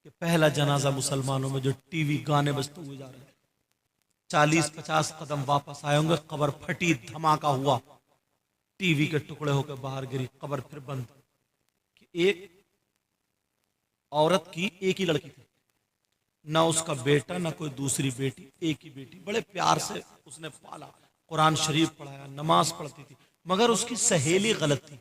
कि पहला जनाजा मुसलमानों में जो टीवी गाने बजते हुए जा रहे हैं, 40-50 कदम वापस आए होंगे, कब्र फटी, धमाका हुआ, टीवी के टुकड़े होकर बाहर गिरी, कब्र फिर बंद। कि एक औरत की एक ही लड़की थी, ना उसका बेटा ना कोई दूसरी बेटी, एक ही बेटी, बड़े प्यार से उसने पाला, कुरान शरीफ पढ़ाया, नमाज पढ़ती थी, मगर उसकी सहेली गलत थी।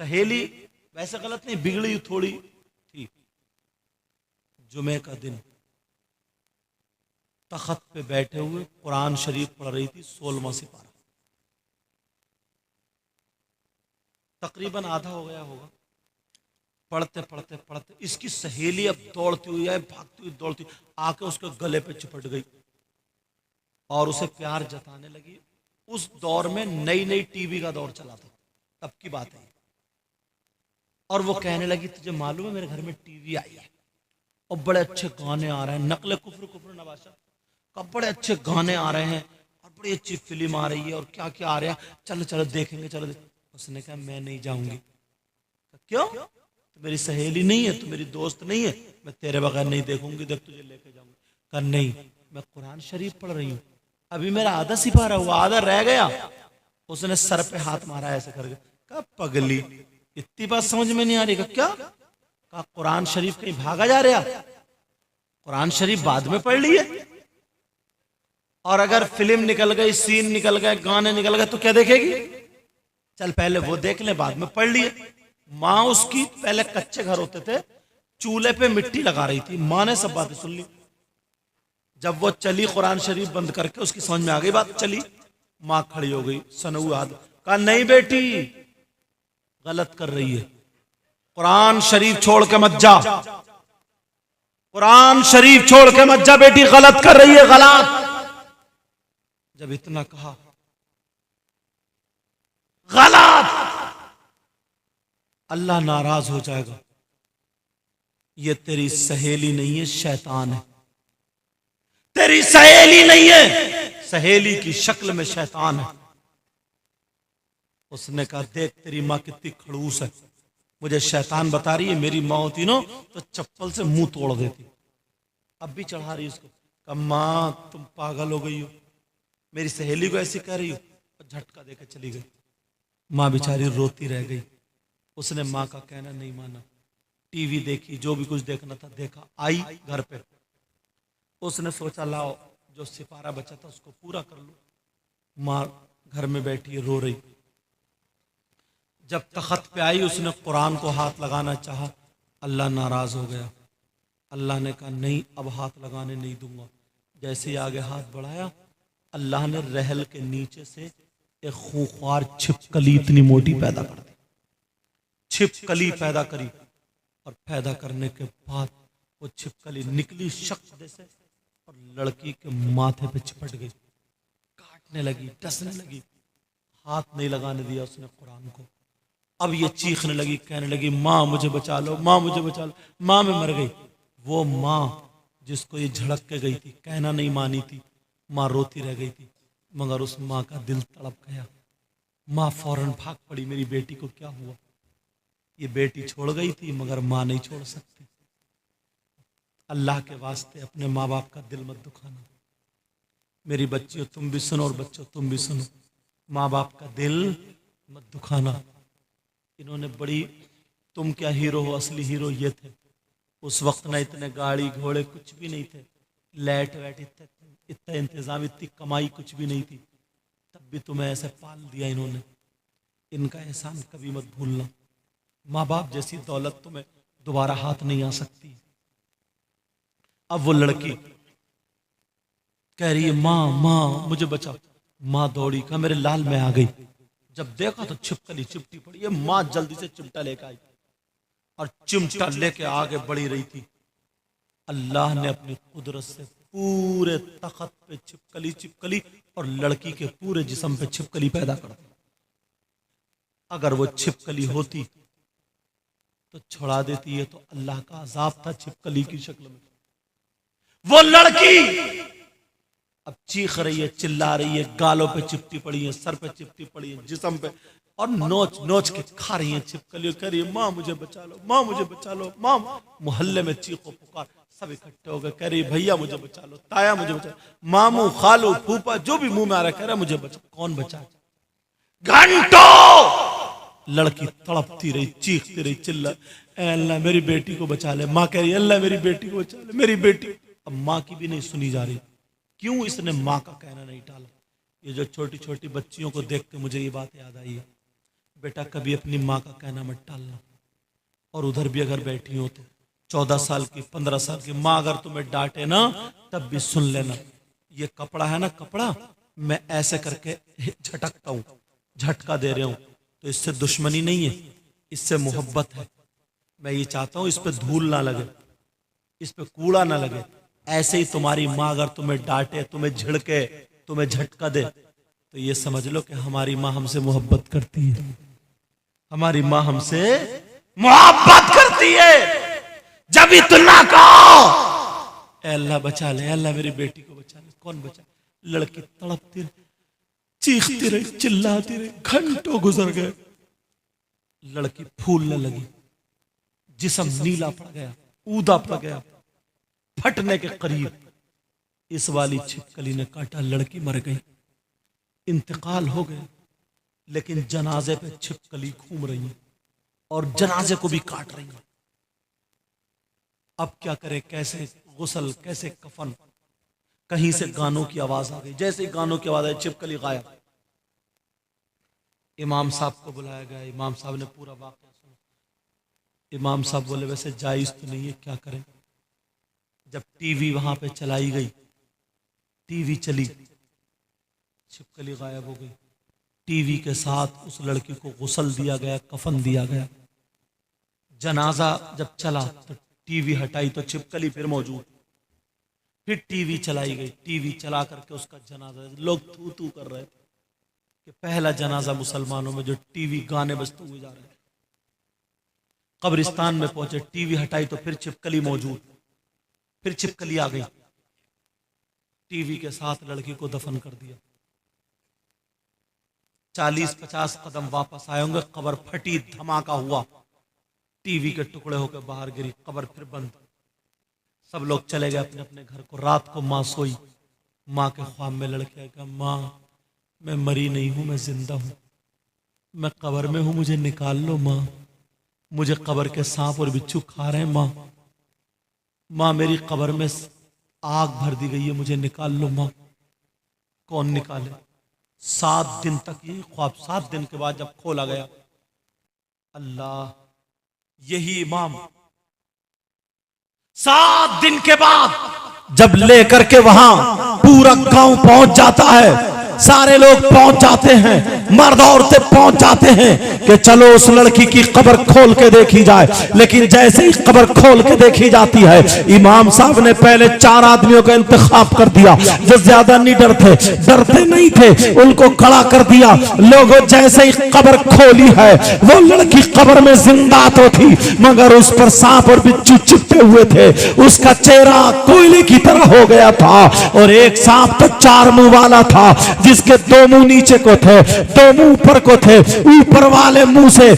सहेली वैसे गलत नहीं, बिगड़ी थोड़ी थी। जुमे का दिन तख्त पे बैठे हुए कुरान शरीफ पढ़ रही थी, 16वां सिपारा, तकरीबन आधा हो गया होगा। पढ़ते पढ़ते पढ़ते इसकी सहेली अब दौड़ती हुई है, भागती हुई दौड़ती, आके उसके गले पे चिपट गई और उसे प्यार जताने लगी। उस दौर में नई नई टीवी का दौर चला था, तब की बात है। और वो कहने लगी, तुझे मालूम है मेरे घर में टीवी आई है और बड़े अच्छे गाने आ रहे हैं, नकले कुफ्र कुफ्र नवाशा का बड़े अच्छे गाने आ रहे हैं और बड़ी अच्छी फिल्म आ रही है और क्या क्या आ रहा है, चलो चलो देखेंगे, चलो। उसने कहा मैं नहीं जाऊंगी। क्यों? तो मेरी सहेली नहीं है, तो मेरी दोस्त नहीं है, मैं तेरे बगैर नहीं देखूंगी, देख तुझे लेके जाऊंगी। कहा नहीं, मैं कुरान शरीफ पढ़ रही हूँ, अभी मेरा आधा सिपारा हुआ, आधा रह गया। उसने सर पे हाथ मारा ऐसे करके, कहा पगली, इतनी बात समझ में नहीं आ रही? क्या? कहा कुरान शरीफ कहीं भागा जा रहा, कुरान शरीफ बाद में पढ़ लिए, और अगर फिल्म निकल गई, सीन निकल गए, गाने निकल गए तो क्या देखेगी? चल पहले वो देख ले, बाद में पढ़ लिए। माँ उसकी, पहले कच्चे घर होते थे, चूल्हे पे मिट्टी लगा रही थी, माँ ने सब बातें सुन ली। जब वो चली कुरान शरीफ बंद करके, उसकी समझ में आ गई बात, चली, माँ खड़ी हो गई, सनऊ हाथ, कहा नहीं बेटी, गलत कर रही है, कुरान शरीफ छोड़ के मत जा, कुरान शरीफ छोड़ के मत जा बेटी, गलत कर रही है, गलत। जब इतना कहा, गलत, अल्लाह नाराज हो जाएगा, ये तेरी सहेली नहीं है, शैतान है, तेरी सहेली नहीं है, सहेली की शक्ल में शैतान है। उसने कहा देख तेरी माँ कितनी खड़ूस है, मुझे शैतान बता रही है, मेरी माँ होती ना तो चप्पल से मुंह तोड़ देती, अब भी चढ़ा रही उसको। कहा माँ तुम पागल हो गई हो, मेरी सहेली को ऐसी कह रही हो, झटका देकर चली गई। माँ बेचारी रोती रह गई। उसने माँ का कहना नहीं माना, टीवी देखी, जो भी कुछ देखना था देखा, आई घर पे, उसने सोचा लाओ जो सिपारा बचा था उसको पूरा कर लो। माँ घर में बैठी रो रही। जब तख्त पे आई, उसने कुरान को हाथ लगाना चाहा, अल्लाह नाराज हो गया। अल्लाह ने कहा नहीं, अब हाथ लगाने नहीं दूंगा। जैसे ही आगे हाथ बढ़ाया, अल्लाह ने रहल के नीचे से एक खूंखार छिपकली इतनी मोटी पैदा कर दी, छिपकली पैदा करी, और पैदा करने के बाद वो छिपकली निकली शख्स से और लड़की के माथे पे चिपट गई, काटने लगी, डसने लगी, हाथ नहीं लगाने दिया उसने कुरान को। अब ये चीखने लगी, कहने लगी माँ मुझे बचा लो, माँ मुझे बचा लो, माँ मैं मर गई। वो माँ जिसको ये झड़क के गई थी, कहना नहीं मानी थी, माँ रोती रह गई थी, मगर उस माँ का दिल तड़प गया। माँ फौरन भाग पड़ी, मेरी बेटी को क्या हुआ? ये बेटी छोड़ गई थी, मगर माँ नहीं छोड़ सकती। अल्लाह के वास्ते अपने माँ बाप का दिल मत दुखाना। मेरी बच्चियों तुम भी सुनो और बच्चों तुम भी सुनो, माँ बाप का दिल मत दुखाना। इन्होंने बड़ी, तुम क्या हीरो हो, असली हीरो ये थे। उस वक्त ना इतने गाड़ी घोड़े कुछ भी नहीं थे, लाइट वाइट इतना इंतजाम, इतनी कमाई कुछ भी नहीं थी, तब भी तुम्हें ऐसे पाल दिया इन्होंने। इनका एहसान कभी मत भूलना। माँ बाप जैसी दौलत तुम्हें दोबारा हाथ नहीं आ सकती। अब वो लड़की कह रही है माँ माँ मुझे बचाओ। माँ दौड़ी, कहा मेरे लाल में आ गई। जब देखा तो छिपकली चिपटी पड़ी है। माँ जल्दी से चिमटा लेकर आई और चिमटा लेके आगे बढ़ी रही थी। अल्लाह ने अपनी कुदरत से पूरे तख्त पे छिपकली छिपकली और लड़की के पूरे जिस्म पे छिपकली पैदा कर दी। अगर वो छिपकली होती तो छुड़ा देती है, तो अल्लाह का अजाब था छिपकली की शक्ल में। वो लड़की अब चीख रही है, चिल्ला रही है, गालों पे चिपटी पड़ी है, सर पे चिपटी पड़ी है, जिस्म पे, और नोच नोच के खा रही हैं छिपकलियों, कह रही है माँ मुझे बचा लो, माँ मुझे बचा लो, माँ। मोहल्ले में चीखो पुकार, सब इकट्ठे हो गए, कह रही भैया मुझे बचा लो, ताया मुझे बचा लो, मामू खालू फूफा जो भी मुंह में आ रहा कह रहा मुझे बचा। कौन बचा? घंटों लड़की तड़पती रही, चीखती रही, चिल्ला, अल्लाह मेरी बेटी को बचा ले। माँ कह रही अल्लाह मेरी बेटी को बचा ले, मेरी बेटी। अब माँ की भी नहीं सुनी जा रही। क्यों? इसने माँ का कहना नहीं टाला। ये जो छोटी छोटी बच्चियों को देख के मुझे ये बात याद आई है, बेटा कभी अपनी माँ का कहना मत टालना। और उधर भी अगर बैठी हो तो 14 साल की 15 साल की माँ अगर तुम्हें डांटे ना तब भी सुन लेना, ये कपड़ा है ना, कपड़ा मैं ऐसे करके झटकता हूँ, झटका दे रहा हूँ, तो इससे दुश्मनी नहीं है, इससे मोहब्बत है। मैं ये चाहता हूँ इस पे धूल ना लगे, इस पे कूड़ा ना लगे। ऐसे ही तुम्हारी माँ अगर तुम्हें डांटे, तुम्हें झिड़के, तुम्हें झटका दे, तो ये समझ लो कि हमारी माँ हमसे मोहब्बत करती है, हमारी माँ हमसे मोहब्बत करती है। जब इतना कहो अल्लाह बचा ले, अल्लाह मेरी बेटी को बचा ले, कौन बचा? लड़की तड़पती रही, चीखती रही, चिल्लाती रही, घंटों गुजर गए, लड़की फूलने लगी, जिस्म नीला पड़ गया, ऊदा पड़ गया, फटने के करीब। इस वाली छिपकली ने काटा, लड़की मर गई, इंतकाल हो गया। लेकिन जनाजे पे छिपकली घूम रही है और जनाजे को भी काट रही है। अब क्या करे, कैसे गुस्ल, कैसे कफन? कहीं से गानों की आवाज आ गई, जैसे ही गानों की आवाज आई छिपकली गायब। इमाम साहब को बुलाया गया, इमाम साहब ने पूरा वाक़या सुना। इमाम साहब बोले वैसे जायज तो नहीं है, क्या करें? जब टीवी वहां पे चलाई गई, टीवी चली, छिपकली गायब हो गई। टीवी के साथ उस लड़की को गुस्ल दिया गया, कफन दिया गया। जनाजा जब चला तो टीवी हटाई तो छिपकली फिर मौजूद। फिर टीवी चलाई गई, टीवी चला करके उसका जनाजा, लोग थू थू कर रहे थे कि पहला जनाजा मुसलमानों में जो टीवी गाने बजते हुए जा रहे थे। कब्रिस्तान में पहुंचे, टीवी हटाई तो फिर छिपकली मौजूद, फिर छिपकली आ गई, टीवी के साथ लड़की को दफन कर दिया। 40-50 कदम वापस आए होंगे, कब्र फटी, धमाका हुआ, टीवी के टुकड़े होकर बाहर गिरी, कब्र फिर बंद। सब लोग चले गए अपने अपने घर को। रात को माँ सोई, माँ के ख्वाब में लड़के कहा माँ मैं मरी नहीं हूं, मैं जिंदा हूं, मैं कब्र में हूं, मुझे निकाल लो माँ, मुझे कब्र के सांप और बिच्छू खा रहे हैं माँ, माँ मेरी कब्र में आग भर दी गई है, मुझे निकाल लो माँ। कौन निकाले? 7 दिन तक यही ख्वाब। 7 दिन के बाद जब खोला गया, अल्लाह, यही इमाम 7 दिन के बाद जब लेकर के वहां पूरा गांव पहुंच जाता है, सारे लोग पहुंच जाते हैं, मर्द औरतें पहुंच जाते हैं कि चलो उस लड़की की कब्र खोल के देखी जाए। लेकिन जैसे ही कब्र खोल के देखी जाती है, इमाम साहब ने पहले 4 आदमियों का इंतखाब कर दिया जो ज्यादा निडर थे, डरते नहीं थे, उनको खड़ा कर दिया। लोगों जैसे ही कब्र खोली है, वो लड़की कब्र में जिंदा तो थी मगर उस पर सांप और बिच्छू चिपके हुए थे। उसका चेहरा कोयले की तरह हो गया था और एक सांप तो 4 मुंह वाला था, जिसके 2 मुंह नीचे को थे, 2 मुंह ऊपर को थे। ऊपर वाले मुंह से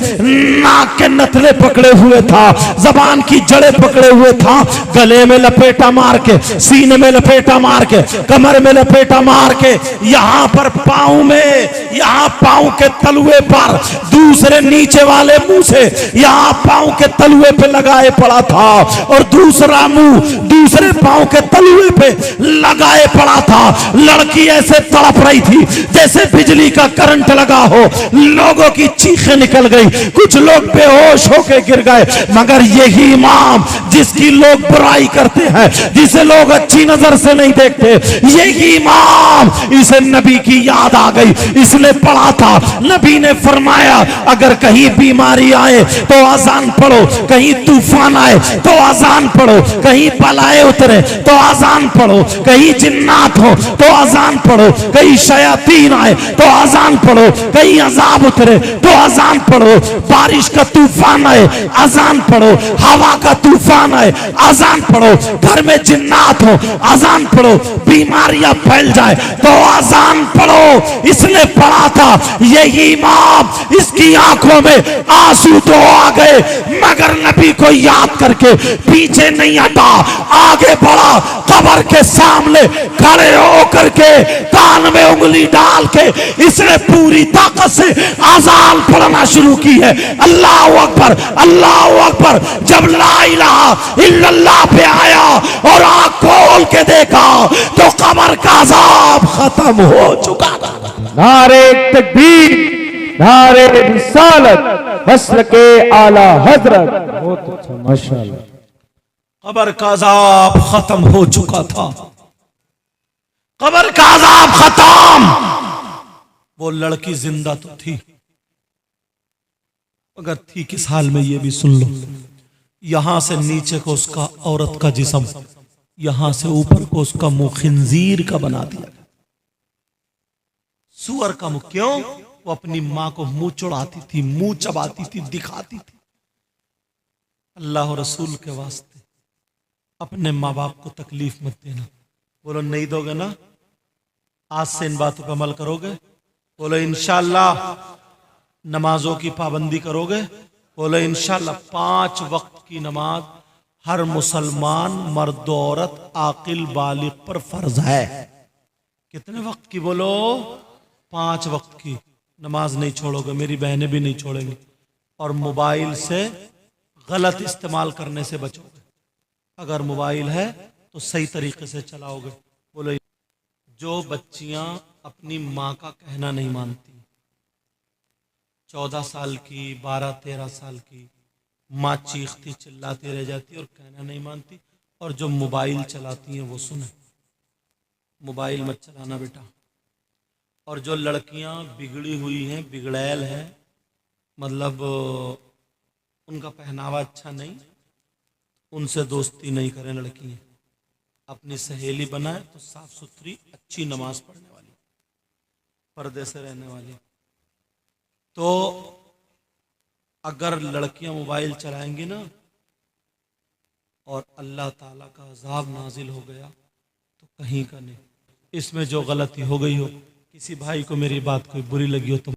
नाक के नथले पकड़े हुए था, जबान की जड़ें पकड़े हुए था, गले में लपेटा मार के, सीने में लपेटा मार के, कमर में लपेटा मार के, यहां पर पांव में, यहां पांव के तलुए पर, दूसरे नीचे वाले मुंह से यहां पांव के तलुए पे लगाए पड़ा था और दूसरा मुंह दूसरे पांव के तलुए पे लगाए पड़ा था। लड़की ऐसे तड़प रही थी जैसे बिजली का करंट लगा हो। लोगों की चीखें निकल गई, कुछ लोग बेहोश होकर गिर गए। मगर यही इमाम जिसकी लोग बुराई करते हैं, जिसे लोग अच्छी नजर से नहीं देखते, यही इमाम, इसे नबी की याद आ गई। इसने पढ़ा था, नबी ने फरमाया अगर कहीं बीमारी आए तो अजान पढ़ो, कहीं तूफान आए तो अजान पढ़ो, कहीं बलाए उतरे तो अजान पढ़ो, कहीं जिन्नात हो तो अजान पढ़ो, कहीं शयातीन आए तो अजान पढ़ो, पढ़ो, कहीं अजाब उतरे तो अजान पढ़ो, बारिश का तूफान आए अजान पढ़ो, हवा का तूफान आए अजान पढ़ो, घर में जिन्नात हो अजान पढ़ो, बीमारियां फैल जाए तो अजान पढ़ो। इसने पढ़ा था, यही इमाम इसकी आंखों में आंसू तो आ गए मगर नबी को याद करके पीछे नहीं हटा, आगे बढ़ा, कब्र के सामने खड़े होकर के कान में उंगली डाल के इसने पूरी ताकत से अजान पढ़ना शुरू की है। अल्लाह अकबर, अल्लाह अकबर। जब ला इलाहा इल्लल्लाह पे आया और आंख खोल के देखा तो कब्र का अजाब खत्म हो चुका था। नारे तकबीर, नारे रिसालत, मसल के आला हजरत। बहुत अच्छा, माशाअल्लाह। कब्र का अजाब खत्म हो चुका था, कब्र का अजाब खत्म। वो लड़की जिंदा तो थी, अगर थी किस हाल में ये भी सुन लो। यहां से नीचे को उसका औरत का जिस्म, यहां से ऊपर को उसका मुंह खिंजीर का बना दिया, सुअर का मुंह। क्यों? वो अपनी मां को मुंह चढ़ाती थी, मुंह चबाती थी, दिखाती थी। अल्लाह और रसूल के वास्ते अपने माँ बाप को तकलीफ मत देना। बोलो नहीं दोगे ना, आज से इन बातों पर अमल करोगे। बोलो इंशाअल्लाह नमाजों की पाबंदी करोगे। बोलो इंशाअल्लाह 5 वक्त की नमाज हर मुसलमान मर्द औरत आकिल बालिग पर फर्ज है। कितने वक्त की? बोलो 5 वक्त की नमाज नहीं छोड़ोगे, मेरी बहनें भी नहीं छोड़ेंगी। और मोबाइल से गलत इस्तेमाल करने से बचोगे। अगर मोबाइल है तो सही तरीके से चलाओगे। बोलो जो बच्चियां अपनी माँ का कहना नहीं मानती, 14 साल की, 12-13 साल की, माँ चीखती चिल्लाती रह जाती और कहना नहीं मानती, और जो मोबाइल चलाती हैं वो सुने, मोबाइल मत चलाना बेटा। और जो लड़कियां बिगड़ी हुई हैं, बिगड़ैल हैं, मतलब उनका पहनावा अच्छा नहीं, उनसे दोस्ती नहीं करें लड़कियां। अपनी सहेली बनाए तो साफ सुथरी अच्छी नमाज पढ़ने वाली, पर्दे से रहने वाली। तो अगर लड़कियां मोबाइल चलाएंगी ना और अल्लाह ताला का अजाब नाजिल हो गया तो कहीं का नहीं। इसमें जो गलती हो गई हो, किसी भाई को मेरी बात कोई बुरी लगी हो तो